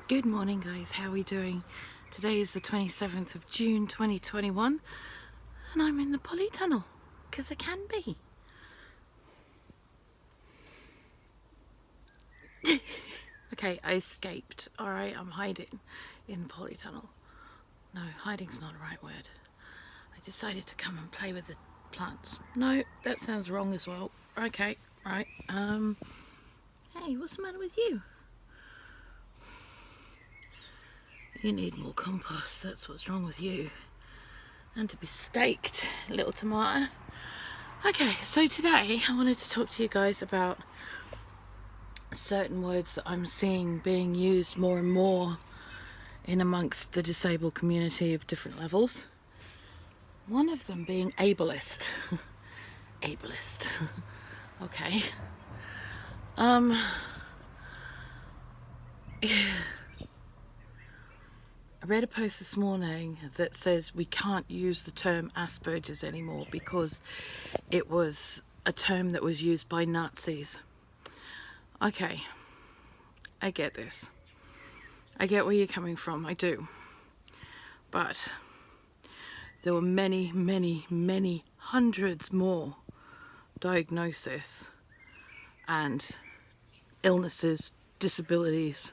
Good morning, guys. How are we doing? Today is the 27th of June 2021 and I'm in the polytunnel because I can be. Okay, I escaped. Alright, I'm hiding in the polytunnel. No, hiding's not the right word. I decided to come and play with the plants. No, that sounds wrong as well. Okay, right. Hey, what's the matter with you? You need more compost, that's what's wrong with you. And to be staked, little tomato. Okay, so today I wanted to talk to you guys about certain words that I'm seeing being used more and more in amongst the disabled community of different levels. One of them being ableist. Ableist. Okay. I read a post this morning that says we can't use the term Asperger's anymore because it was a term that was used by Nazis. Okay, I get this. I get where you're coming from, I do. But there were many, many, many hundreds more diagnoses and illnesses, disabilities,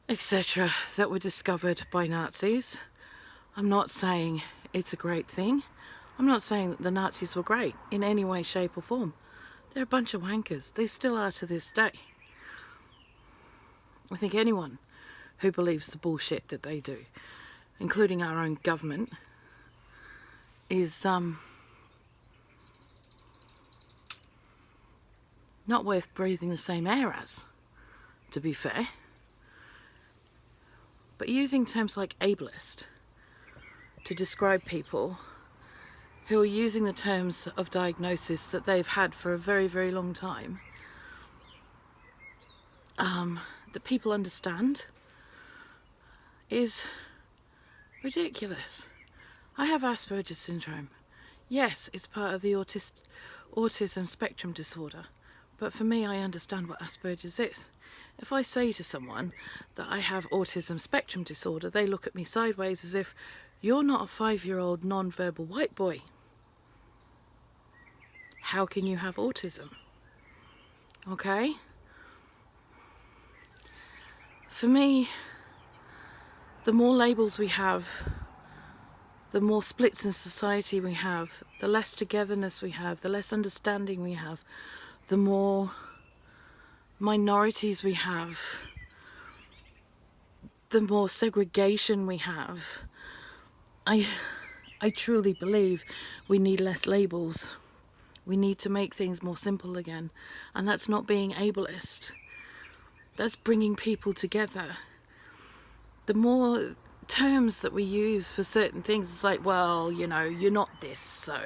etc. that were discovered by Nazis. I'm not saying it's a great thing. I'm not saying that the Nazis were great in any way, shape or form. They're a bunch of wankers. They still are to this day. I think anyone who believes the bullshit that they do, including our own government, is not worth breathing the same air as, to be fair. But using terms like ableist to describe people who are using the terms of diagnosis that they've had for a very, very long time, that people understand, is ridiculous. I have Asperger's syndrome. Yes, it's part of the autism spectrum disorder, but for me, I understand what Asperger's is. If I say to someone that I have autism spectrum disorder, they look at me sideways as if you're not a 5-year-old non-verbal white boy. How can you have autism? Okay? For me, the more labels we have, the more splits in society we have, the less togetherness we have, the less understanding we have, the more minorities we have, the more segregation we have. I truly believe we need less labels. We need to make things more simple again. And that's not being ableist. That's bringing people together. The more terms that we use for certain things, it's like, well, you know, you're not this, so...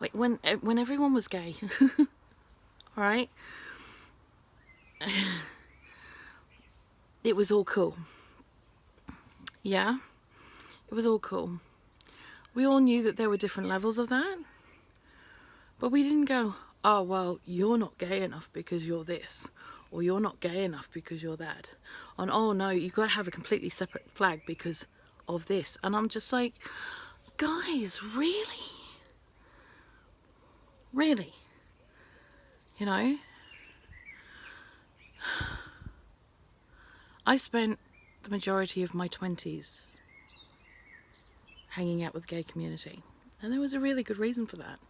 Like when everyone was gay, alright? It was all cool. Yeah? It was all cool. We all knew that there were different levels of that. But we didn't go, oh, well, you're not gay enough because you're this. Or you're not gay enough because you're that. And, oh, no, you've got to have a completely separate flag because of this. And I'm just like, guys, really? Really? You know? I spent the majority of my 20s hanging out with the gay community. And there was a really good reason for that.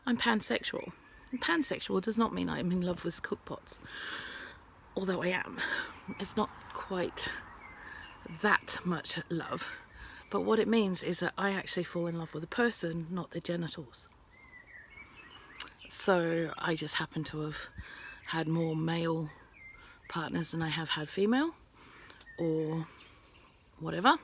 I'm pansexual. And pansexual does not mean I'm in love with cookpots. Although I am. It's not quite that much love. But what it means is that I actually fall in love with a person, not their genitals. So I just happen to have had more male partners than I have had female. Or whatever.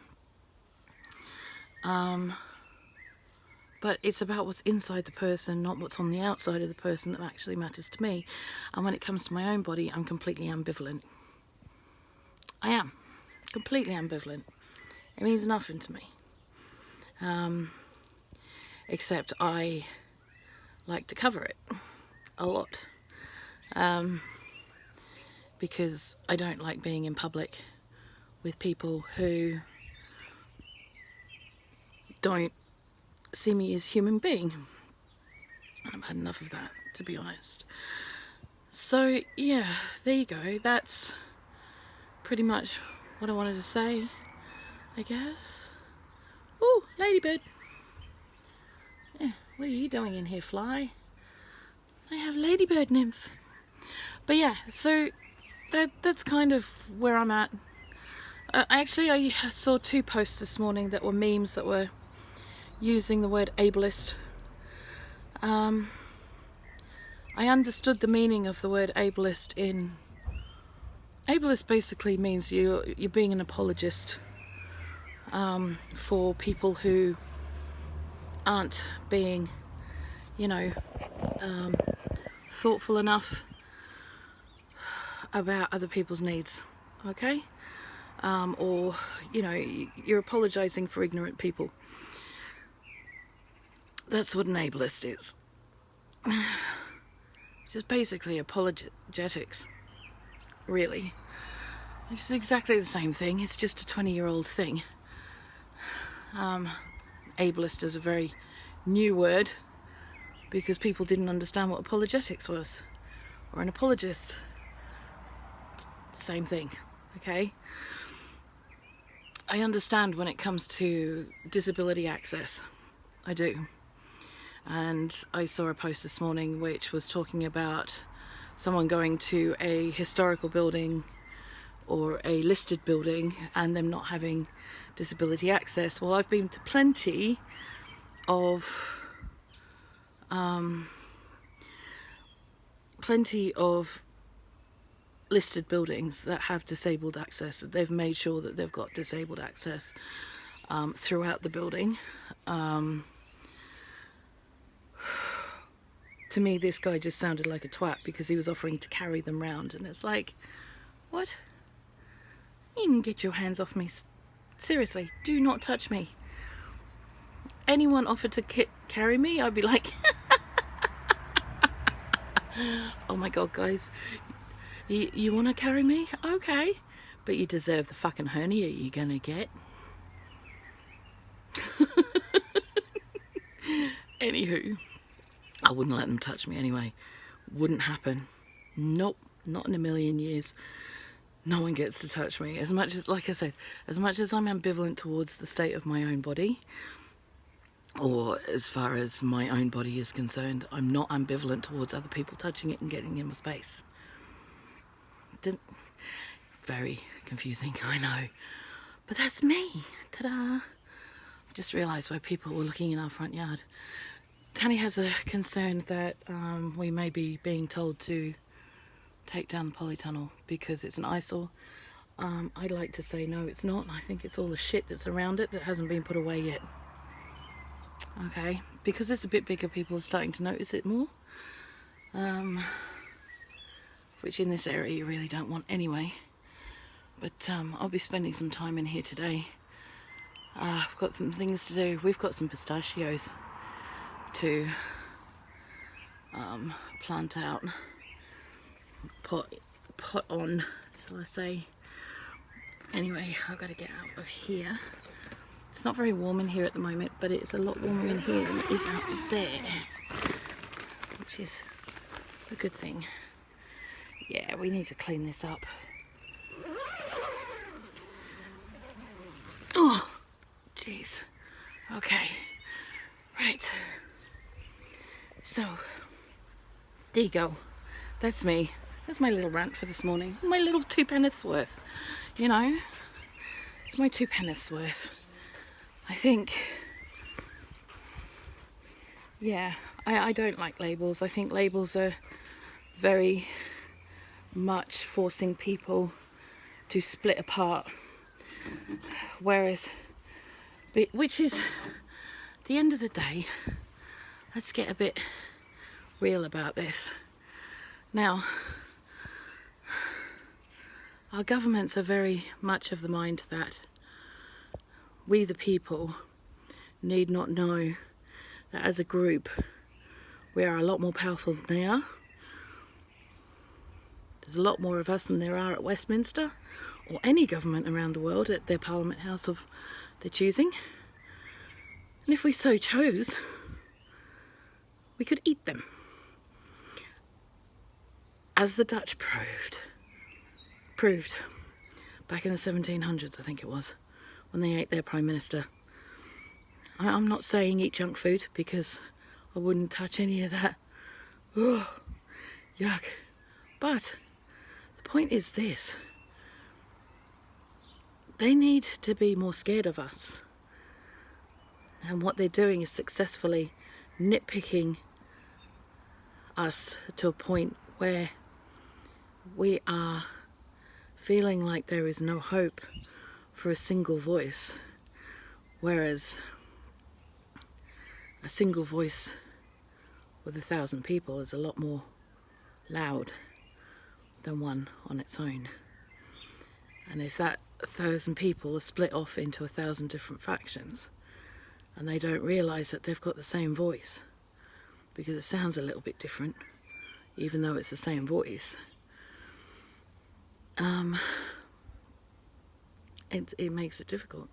But it's about what's inside the person, not what's on the outside of the person, that actually matters to me. And when it comes to my own body, I'm completely ambivalent. I am. Completely ambivalent. It means nothing to me. Except I like to cover it. A lot. because I don't like being in public with people who don't see me as a human being. And I've had enough of that, to be honest. So yeah, there you go. That's pretty much what I wanted to say, I guess. Ooh, ladybird. Yeah, what are you doing in here, fly? I have ladybird nymph. But yeah, so that's kind of where I'm at. Actually, I saw 2 posts this morning that were memes that were using the word ableist. I understood the meaning of the word ableist in... Ableist basically means you're being an apologist for people who aren't being, you know, thoughtful enough about other people's needs, okay? Or, you know, you're apologizing for ignorant people. That's what an ableist is. Just basically apologetics, really. It's exactly the same thing, it's just a 20-year-old thing. Ableist is a very new word because people didn't understand what apologetics was, or an apologist. Same thing, okay? I understand when it comes to disability access, I do. And I saw a post this morning which was talking about someone going to a historical building or a listed building and them not having disability access. Well, I've been to plenty of listed buildings that have disabled access, that they've made sure that they've got disabled access throughout the building. To me, this guy just sounded like a twat because he was offering to carry them round, and it's like, what? You can get your hands off me. Seriously, do not touch me. Anyone offered to carry me, I'd be like, oh my god, guys, you want to carry me? Okay, but you deserve the fucking hernia you're gonna get. Anywho, I wouldn't let them touch me anyway. Wouldn't happen. Nope, not in a million years. No one gets to touch me. As much as, like I said, as much as I'm ambivalent towards the state of my own body, or as far as my own body is concerned, I'm not ambivalent towards other people touching it and getting in my space. Very confusing, I know. But that's me. Ta-da! I've just realised why people were looking in our front yard. Tanny has a concern that we may be being told to take down the polytunnel because it's an eyesore. I'd like to say no, it's not. I think it's all the shit that's around it that hasn't been put away yet. Okay, because it's a bit bigger, people are starting to notice it more. Which in this area you really don't want anyway. But I'll be spending some time in here today. I've got some things to do. We've got some pistachios to plant out, pot on, shall I say. Anyway, I've got to get out of here. It's not very warm in here at the moment, but it's a lot warmer in here than it is out there, which is a good thing. Yeah, we need to clean this up. Oh, jeez. Okay, right. So, there you go. That's me. That's my little rant for this morning. My little 2 penn'orths worth. You know, it's my 2 penn'orths worth. I think, yeah, I don't like labels. I think labels are very much forcing people to split apart. Whereas, which is, at the end of the day, let's get a bit real about this. Now, our governments are very much of the mind that we the people need not know that as a group we are a lot more powerful than they are. There's a lot more of us than there are at Westminster, or any government around the world at their Parliament House of their choosing. And if we so chose, we could eat them. As the Dutch proved back in the 1700s, I think it was, when they ate their Prime Minister. I'm not saying eat junk food, because I wouldn't touch any of that. Oh, yuck. But the point is this. They need to be more scared of us. And what they're doing is successfully nitpicking us to a point where we are feeling like there is no hope for a single voice, whereas a single voice with 1,000 people is a lot more loud than one on its own. And if that 1,000 people are split off into 1,000 different factions, and they don't realise that they've got the same voice, because it sounds a little bit different, even though it's the same voice, it makes it difficult.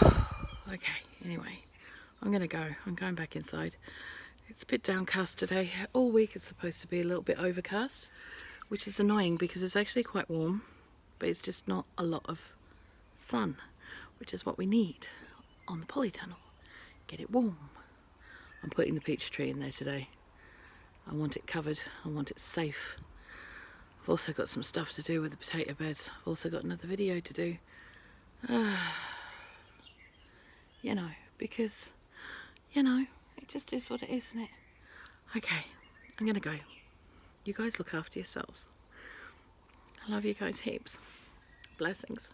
Okay, anyway, I'm going to go. I'm going back inside. It's a bit downcast today. All week it's supposed to be a little bit overcast, which is annoying because it's actually quite warm, but it's just not a lot of sun, which is what we need on the polytunnel. Get it warm. I'm putting the peach tree in there today. I want it covered. I want it safe. I've also got some stuff to do with the potato beds. I've also got another video to do. You know, because, you know, it just is what it is, isn't it? Okay, I'm gonna go. You guys look after yourselves. I love you guys heaps. Blessings.